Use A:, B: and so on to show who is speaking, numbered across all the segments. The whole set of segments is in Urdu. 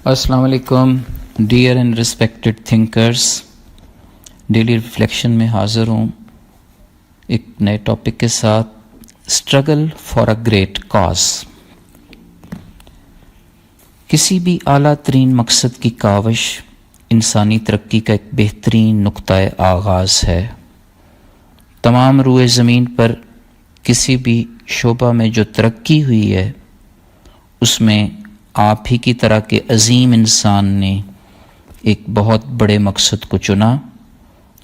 A: السلام علیکم dear and respected thinkers, daily reflection میں حاضر ہوں ایک نئے ٹاپک کے ساتھ، struggle for a great cause. کسی بھی اعلیٰ ترین مقصد کی کاوش انسانی ترقی کا ایک بہترین نقطۂ آغاز ہے۔ تمام روئے زمین پر کسی بھی شعبہ میں جو ترقی ہوئی ہے، اس میں آپ ہی کی طرح کے عظیم انسان نے ایک بہت بڑے مقصد کو چنا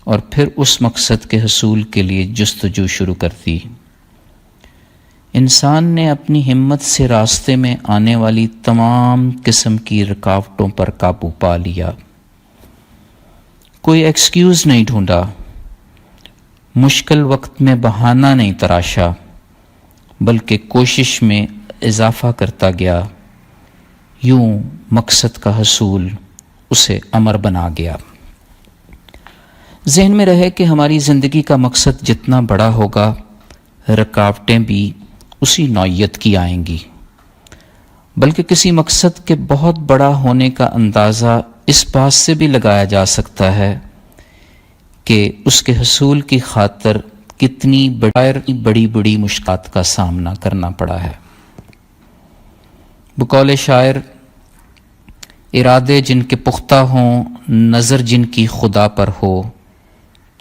A: اور پھر اس مقصد کے حصول کے لیے جستجو شروع کر دی۔ انسان نے اپنی ہمت سے راستے میں آنے والی تمام قسم کی رکاوٹوں پر قابو پا لیا۔ کوئی ایکسکیوز نہیں ڈھونڈا، مشکل وقت میں بہانہ نہیں تراشا، بلکہ کوشش میں اضافہ کرتا گیا۔ یوں مقصد کا حصول اسے امر بنا گیا۔ ذہن میں رہے کہ ہماری زندگی کا مقصد جتنا بڑا ہوگا، رکاوٹیں بھی اسی نوعیت کی آئیں گی، بلکہ کسی مقصد کے بہت بڑا ہونے کا اندازہ اس بات سے بھی لگایا جا سکتا ہے کہ اس کے حصول کی خاطر کتنی بڑی مشکلات کا سامنا کرنا پڑا ہے۔ بقول شاعر، ارادے جن کے پختہ ہوں، نظر جن کی خدا پر ہو،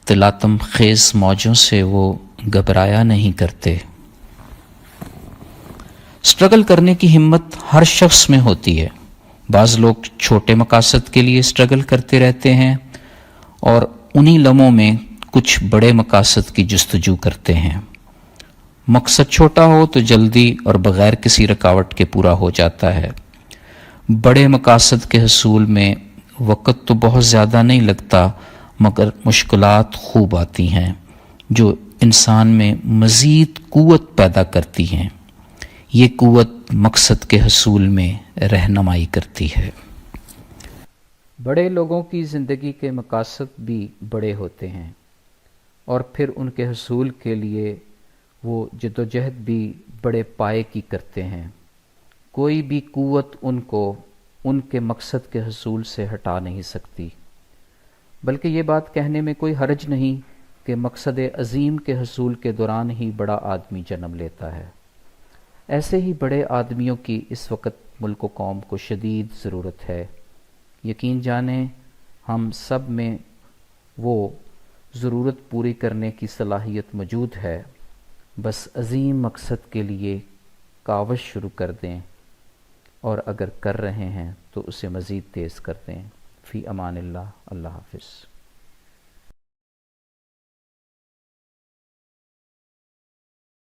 A: تلاطم خیز موجوں سے وہ گھبرایا نہیں کرتے۔ اسٹرگل کرنے کی ہمت ہر شخص میں ہوتی ہے۔ بعض لوگ چھوٹے مقاصد کے لیے اسٹرگل کرتے رہتے ہیں اور انہی لمحوں میں کچھ بڑے مقاصد کی جستجو کرتے ہیں۔ مقصد چھوٹا ہو تو جلدی اور بغیر کسی رکاوٹ کے پورا ہو جاتا ہے۔ بڑے مقاصد کے حصول میں وقت تو بہت زیادہ نہیں لگتا، مگر مشکلات خوب آتی ہیں جو انسان میں مزید قوت پیدا کرتی ہیں۔ یہ قوت مقصد کے حصول میں رہنمائی کرتی ہے۔ بڑے لوگوں کی زندگی کے مقاصد بھی بڑے ہوتے ہیں اور پھر ان کے حصول کے لیے وہ جدوجہد بھی بڑے پائے کی کرتے ہیں۔ کوئی بھی قوت ان کو ان کے مقصد کے حصول سے ہٹا نہیں سکتی، بلکہ یہ بات کہنے میں کوئی حرج نہیں کہ مقصد عظیم کے حصول کے دوران ہی بڑا آدمی جنم لیتا ہے۔ ایسے ہی بڑے آدمیوں کی اس وقت ملک و قوم کو شدید ضرورت ہے۔ یقین جانیں ہم سب میں وہ ضرورت پوری کرنے کی صلاحیت موجود ہے، بس عظیم مقصد کے لیے کاوش شروع کر دیں، اور اگر کر رہے ہیں تو اسے مزید تیز کر دیں۔ فی امان اللہ، اللہ حافظ۔